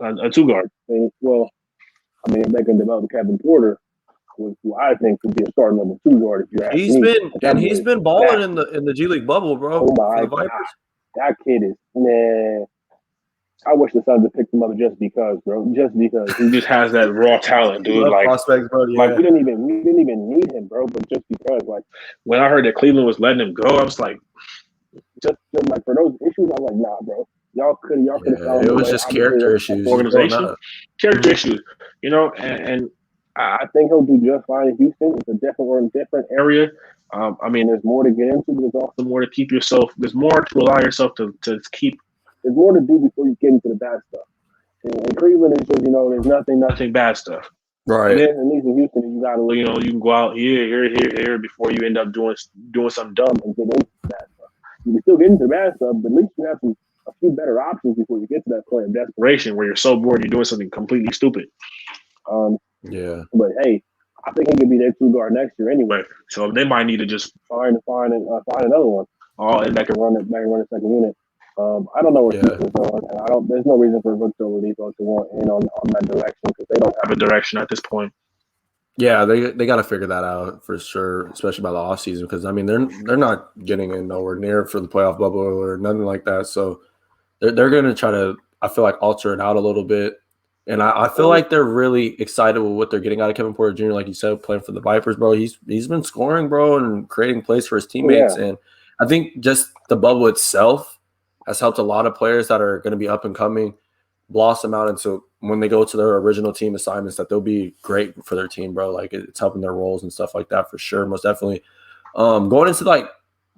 Speaker 2: a two guard. Well, I mean, if they can develop Kevin Porter, who I think could be a starting number 2 guard if you ask me.
Speaker 1: He's been balling in the G League bubble, bro.
Speaker 2: Oh my
Speaker 1: God,
Speaker 2: that kid is man. I wish the Suns had picked him up just because, bro. Just because he just has that raw talent, dude. Like
Speaker 1: prospects, bro. Yeah.
Speaker 2: Like we didn't even need him, bro. But just because, like, when I heard that Cleveland was letting him go, I was like, just like for those issues, I'm like, nah, bro. Y'all could have found
Speaker 1: it was just character issues.
Speaker 2: Organization, character issues, and I think he'll do just fine in Houston. It's a different area. I mean, there's more to get into, but there's also more to keep yourself. There's more to allow yourself to keep. There's more to do before you get into the bad stuff. And Cleveland is just, there's nothing bad stuff.
Speaker 1: Right.
Speaker 2: And then at least in Houston, you gotta, you can go out here before you end up doing something dumb and get into that stuff. You can still get into the bad stuff, but at least you have a few better options before you get to that point of desperation where you're so bored you're doing something completely stupid.
Speaker 1: Yeah.
Speaker 2: But hey, I think he could be their 2 guard next year anyway. So they might need to just find another one. And that can run the second unit. I don't know where Houston's going, and there's no reason for Victor Oladipo to want in on that direction because they don't have a direction at this point.
Speaker 1: Yeah, they got to figure that out for sure, especially by the offseason because I mean they're not getting in nowhere near for the playoff bubble or nothing like that. So they're going to try to, I feel like, alter it out a little bit. And I feel like they're really excited with what they're getting out of Kevin Porter Jr. Like you said, playing for the Vipers, bro. He's been scoring, bro, and creating plays for his teammates. Yeah. And I think just the bubble itself has helped a lot of players that are going to be up and coming blossom out into when they go to their original team assignments that they'll be great for their team, bro. Like it's helping their roles and stuff like that for sure, most definitely. Going into like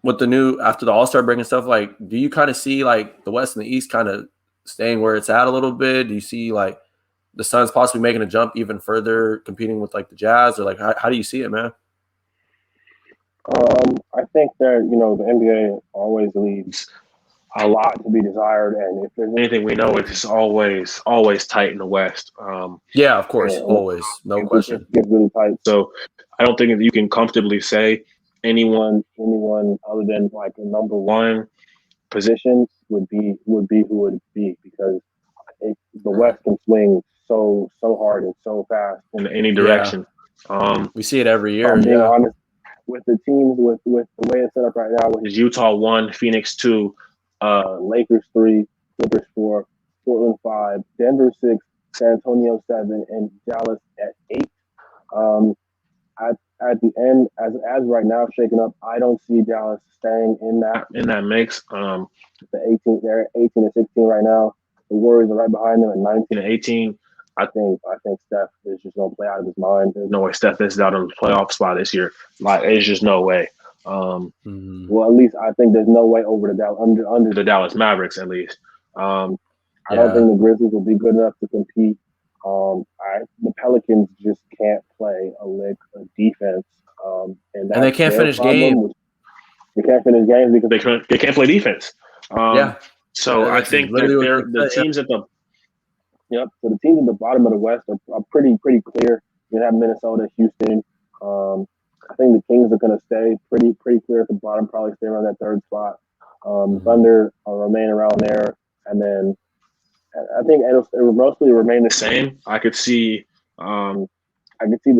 Speaker 1: with the new after the All-Star break and stuff, like do you kind of see like the West and the East kind of staying where it's at a little bit? Do you see like the Suns possibly making a jump even further, competing with like the Jazz, or like how do you see it, man?
Speaker 2: I think that the NBA always leaves a lot to be desired, and if there's anything we know, it's always tight in the West.
Speaker 1: Yeah, of course, always, no question.
Speaker 2: It gets really tight. So I don't think that you can comfortably say anyone other than like a number 1 position would be who it would be because the West can swing so hard and so fast in any direction.
Speaker 1: Yeah. We see it every year.
Speaker 2: Being honest, with the teams with the way it's set up right now, which is Utah 1, Phoenix 2, Lakers 3, Clippers 4, Portland 5, Denver 6, San Antonio 7, and Dallas at 8. At the end, as right now, shaking up, I don't see Dallas staying in that mix. They're 18 and 16 right now. The Warriors are right behind them at 19 and 18. I think Steph is just gonna play out of his mind. There's no way Steph is out on the playoff spot this year. Like there's just no way. Well, at least I think there's no way over the under the Dallas Mavericks at least. I don't think the Grizzlies will be good enough to compete. The Pelicans just can't play a lick of defense, and
Speaker 1: they can't finish games.
Speaker 2: They can't finish games because they can't play defense. So I think that the teams at the so the teams at the bottom of the West are pretty clear. You have Minnesota, Houston. I think the Kings are going to stay pretty clear at the bottom, probably stay around that 3rd spot. Thunder remain around there, and then I think it will mostly remain the same. I could see the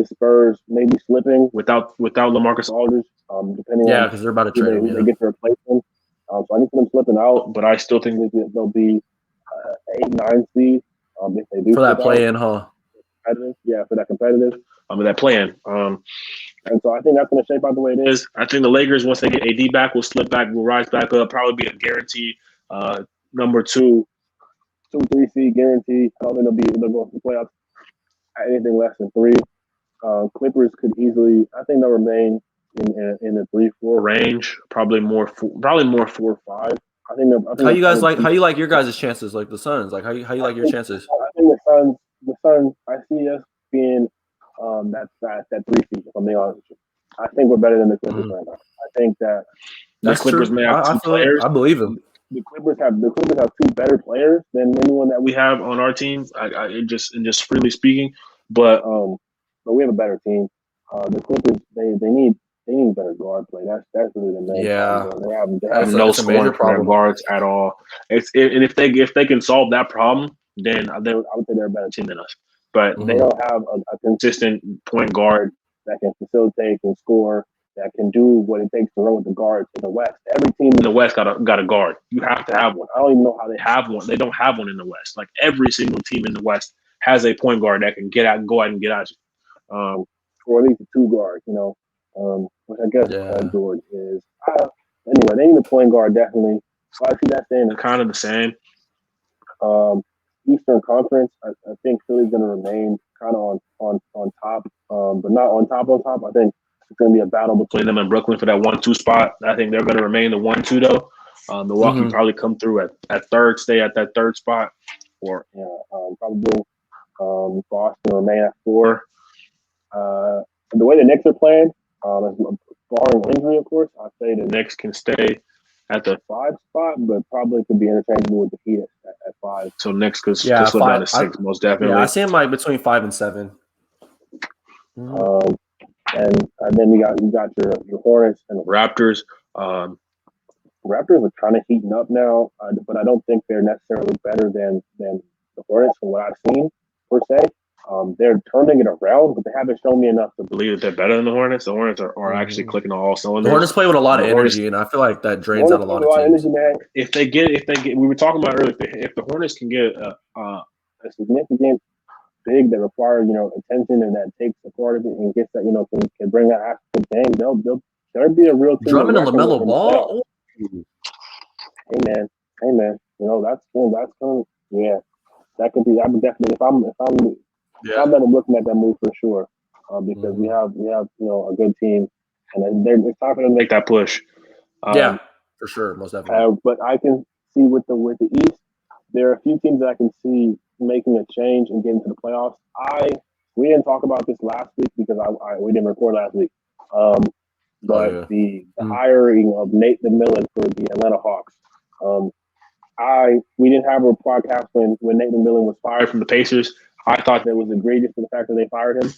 Speaker 2: Spurs maybe slipping without LaMarcus Aldridge, depending on
Speaker 1: because they're about to trade him.
Speaker 2: They get to replace him. So I can see them slipping out, but I still think they'll be 8-9 seed if they do
Speaker 1: for that play-in, huh?
Speaker 2: Yeah, for that competitive. That play-in. And so I think that's going to shape out the way it is. I think the Lakers, once they get AD back, will slip back, will rise back up, probably be a guarantee number 3 seed guarantee. I don't think they'll go to the playoffs at anything less than 3. Clippers could easily, I think they'll remain in the 3-4 range, probably more 4-5. I think
Speaker 1: How you guys like? How you like your guys' chances? Like the Suns? Like how you like your chances?
Speaker 2: I think the Suns. I see us being that 3 seed. If I'm being honest with you, I think we're better than the Clippers right now. I think that
Speaker 1: the Clippers
Speaker 2: may have 2 players.
Speaker 1: I believe him.
Speaker 2: The Clippers have 2 better players than anyone that we have on our team. Just freely speaking, but we have a better team. The Clippers they need better guard play. That's really the main problem. They have no scoring from their guards at all. And if they can solve that problem, then I would say they're a better team than us. But they don't have a consistent point guard that can facilitate, can score, that can do what it takes to run with the guards in the West. Every team in the West got a guard. You have to have one. I don't even know how they have one. They don't have one in the West. Like every single team in the West has a point guard that can go out and get at you. Or at least a 2 guard, which I guess George is. Anyway, they need a point guard definitely. So I see that staying kind of the same. Eastern Conference, I think Philly's going to remain kind of on top, but not on top. I think it's going to be a battle between them and Brooklyn for that 1-2 spot. I think they're going to remain the 1-2 though. Milwaukee probably come through at third, stay at that 3rd spot, or probably Boston remain at 4. The way the Knicks are playing, barring injury, of course, I'd say the Knicks can stay at the 5 spot, but probably could be interchangeable with the Heat at 5. So Knicks could slip down to 6, most definitely.
Speaker 1: Yeah, I see them like between 5 and 7.
Speaker 2: And then you got your Hornets and the Raptors. Raptors are kind of heating up now, but I don't think they're necessarily better than the Hornets from what I've seen per se. They're turning it around, but they haven't shown me enough to believe that they're better than the Hornets. The Hornets are actually clicking on all cylinders.
Speaker 1: The Hornets play with a lot of energy, and I feel like that drains out a lot of teams.
Speaker 2: Energy, man. If they get, we were talking about earlier, if the Hornets can get a significant big that requires attention and that takes a part of it and gets that can bring that actual game, there'll be a real team.
Speaker 1: Drummond and LaMelo Ball.
Speaker 2: Hey man, that's going. Yeah, that could be. I would definitely if I'm looking at that move for sure, because we have a good team, and it's time for them to make that push.
Speaker 1: For sure, most definitely.
Speaker 2: But I can see with the East, there are a few teams that I can see making a change and getting to the playoffs. We didn't talk about this last week because we didn't record last week. But the hiring of Nate McMillan for the Atlanta Hawks. We didn't have a podcast when Nate McMillan was fired from the Pacers. I thought that was egregious for the fact that they fired him.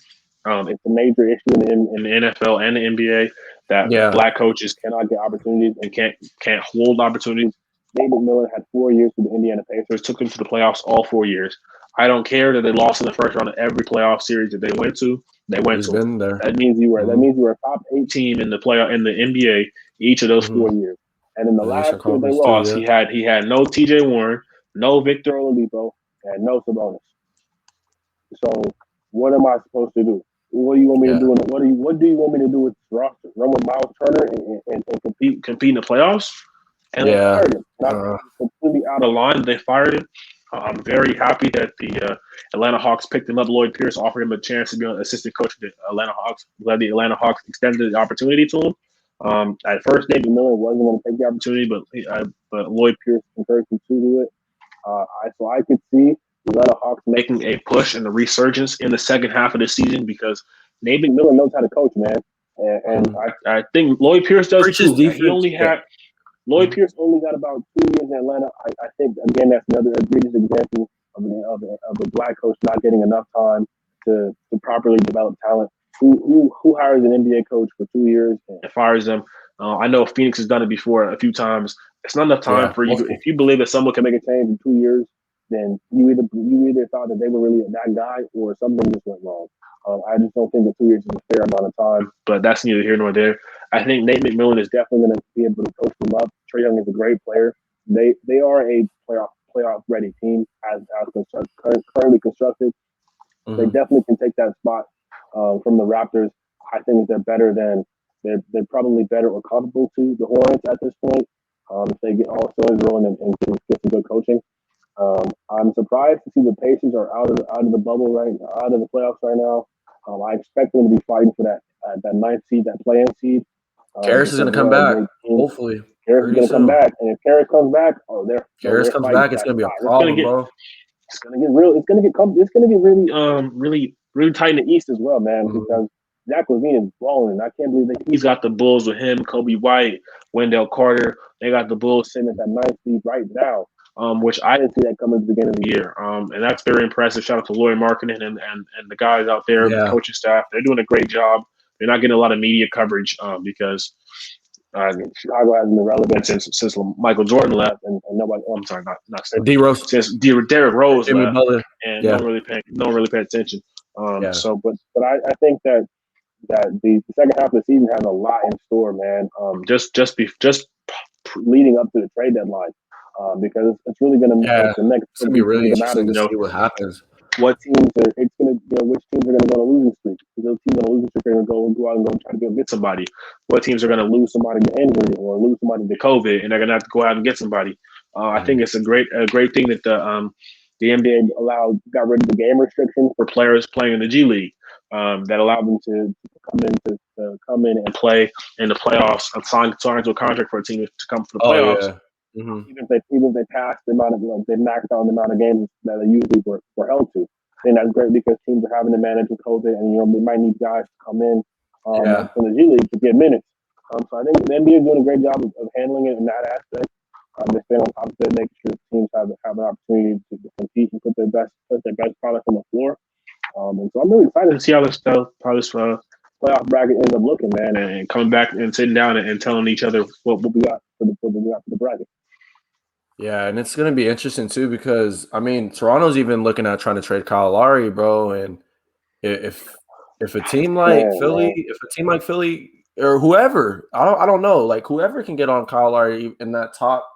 Speaker 2: It's a major issue in the NFL and the NBA that black coaches cannot get opportunities and can't hold opportunities. Nate McMillan had 4 years with the Indiana Pacers, took them to the playoffs all 4 years. I don't care that they lost in the first round of every playoff series that they went to.
Speaker 1: Been there.
Speaker 2: That means you were a top 8 team in the NBA each of those 4 years. And in the last year they lost, he had no TJ Warren, no Victor Oladipo, and no Sabonis. So what am I supposed to do? What do you want me to do? What do you want me to do with this roster? Run with Miles Turner and compete in the playoffs? And they fired him. Not completely out of line. They fired him. I'm very happy that the Atlanta Hawks picked him up. Lloyd Pierce offered him a chance to be an assistant coach of the Atlanta Hawks. Glad the Atlanta Hawks extended the opportunity to him. At first, David Miller wasn't going to take the opportunity, but Lloyd Pierce encouraged him to do it. So I could see the Atlanta Hawks making a push and a resurgence in the second half of the season because Nate McMillan knows how to coach, man. And I think Lloyd Pierce does too. Lloyd Pierce only got about 2 years in Atlanta. I think, again, that's another egregious example of a black coach not getting enough time to properly develop talent. Who hires an NBA coach for 2 years and fires them? I know Phoenix has done it before a few times. It's not enough time for you. If you believe that someone can make a change in 2 years, then you either thought that they were really that guy or something just went wrong. I just don't think that 2 years is a fair amount of time, but that's neither here nor there. I think Nate McMillan is definitely going to be able to coach them up. Trae Young is a great player. They are a playoff ready team as currently constructed. They definitely can take that spot from the Raptors. I think they're better than they're probably better or comparable to the Hornets at this point. If they get all cylinders rolling and get some good coaching. I'm surprised to see the Pacers are out of the bubble out of the playoffs right now. I expect them to be fighting for that ninth seed, that play-in seed.
Speaker 1: Karras is going to come back, hopefully.
Speaker 2: Karras is going to come back, and if Karras comes back,
Speaker 1: Karras comes back, it's going to be a problem, bro.
Speaker 2: It's going to get real. It's going to be really tight in the East as well, man. Mm-hmm. Because Zach LaVine is balling. I can't believe he's got the Bulls with him, Kobe White, Wendell Carter. They got the Bulls sitting at that ninth seed right now. Which I didn't see that coming at the beginning of the year. And that's very impressive. Shout out to Lloyd Marketing and the guys out there, the coaching staff. They're doing a great job. They're not getting a lot of media coverage because Chicago hasn't been relevant since Michael Jordan left, and nobody. Oh, I'm sorry, not
Speaker 1: D-Rose.
Speaker 2: Since Derrick Rose
Speaker 1: Jimmy
Speaker 2: left,
Speaker 1: Butler.
Speaker 2: and no one really paid attention. So, but I think that the second half of the season has a lot in store, man. Just leading up to the trade deadline. Because it's really going to
Speaker 1: the next. It's going to be really interesting to see what happens.
Speaker 2: What teams which teams are going to go on a losing streak? Because those teams on a losing streak are going to go out and try to get somebody. What teams are going to lose somebody to injury or lose somebody to COVID, and they're going to have to go out and get somebody? I think it's a great thing that the NBA got rid of the game restrictions for players playing in the G League. That allowed them to come in and play in the playoffs, sign to a contract for a team to come for the playoffs.
Speaker 1: Oh, yeah. Mm-hmm.
Speaker 2: Even if they passed the amount of they maxed out the amount of games that they usually were held to. And that's great because teams are having to manage with COVID, and they might need guys to come in from the G League to get minutes. So I think the NBA is doing a great job of handling it in that aspect. They stay on top of it, making sure teams have an opportunity to compete and put their best product on the floor. And so I'm really excited to see how this playoff bracket ends up looking, man, and coming back and sitting down and telling each other what we got for the bracket.
Speaker 1: Yeah, and it's going to be interesting too because Toronto's even looking at trying to trade Kyle Lowry, bro. And if a team like Philly or whoever, I don't know, like whoever can get on Kyle Lowry in that top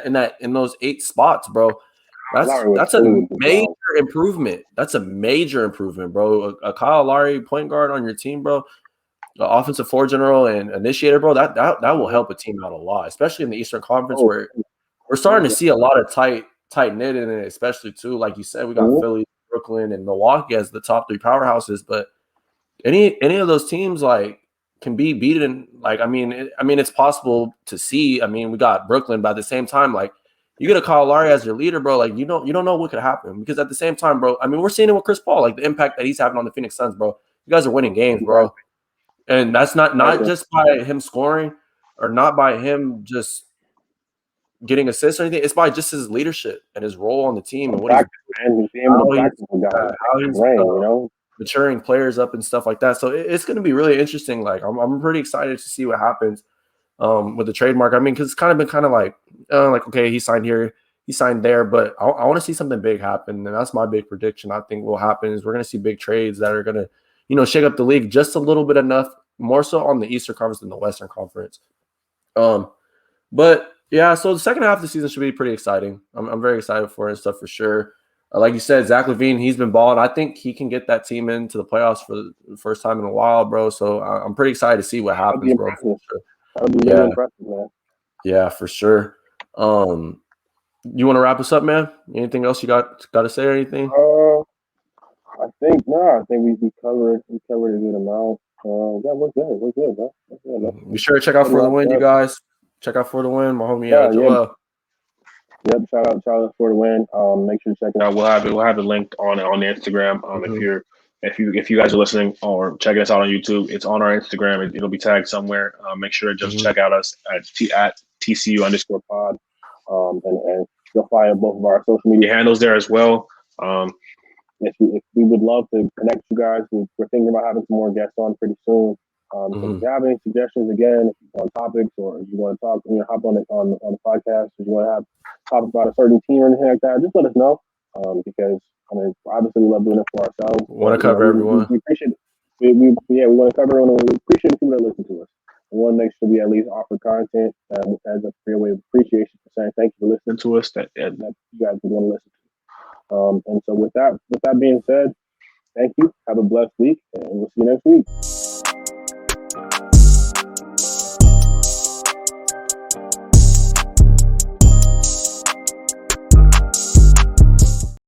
Speaker 1: in those 8 spots, bro. That's a major improvement. That's a major improvement, bro. A Kyle Lowry point guard on your team, bro. The offensive floor general and initiator, bro. That will help a team out a lot, especially in the Eastern Conference where we're starting to see a lot of tight knit in it, especially too. Like you said, we got Philly, Brooklyn, and Milwaukee as the top 3 powerhouses. But any of those teams like can be beaten. Like it's possible to see. We got Brooklyn, but at the same time, like you get a Kyle Lowry as your leader, bro. Like you don't know what could happen because at the same time, bro. We're seeing it with Chris Paul, like the impact that he's having on the Phoenix Suns, bro. You guys are winning games, bro, and that's not just by him scoring or not by him just getting assists or anything. It's by just his leadership and his role on the team and what he's maturing players up and stuff like that. So it's going to be really interesting. Like I'm pretty excited to see what happens with the trademark. Because it's kind of been like okay, he signed here, he signed there, but I want to see something big happen, and that's my big prediction. I think will happen is we're going to see big trades that are going to shake up the league just a little bit enough, more so on the Eastern Conference than the Western Conference. But yeah, so the second half of the season should be pretty exciting. I'm very excited for it and stuff for sure. Like you said, Zach LaVine, he's been balling. I think he can get that team into the playoffs for the first time in a while, bro. So I'm pretty excited to see what happens, bro. For sure.
Speaker 2: That would be really impressive, man.
Speaker 1: Yeah, for sure. You want to wrap us up, man? Anything else you got to say or anything?
Speaker 2: I think we covered a good amount. Yeah, we're good, bro.
Speaker 1: Be sure to check out For the Win, you guys. Check out For the Win, my homie Joel.
Speaker 2: Yep, shout out For the Win. Make sure to check it out. We'll have it linked on the Instagram. If you guys are listening or checking us out on YouTube, it's on our Instagram. It'll be tagged somewhere. Make sure to just check out us at TCU_pod. And you'll find both of our social media handles there as well. If we would love to connect you guys, we're thinking about having some more guests on pretty soon. So if you have any suggestions, again, if you want topics or if you want to talk, hop on the podcast, if you want to talk about a certain team or anything like that, just let us know. Because obviously we love doing it for ourselves.
Speaker 1: We want to cover everyone.
Speaker 2: We appreciate it. We want to cover everyone. We appreciate the people that listen to us. We want to make sure we at least offer content as a fair way of appreciation for saying thank you for listening to us that you guys would want to listen to. And so with that being said, Thank you. Have a blessed week, and we'll see you next week.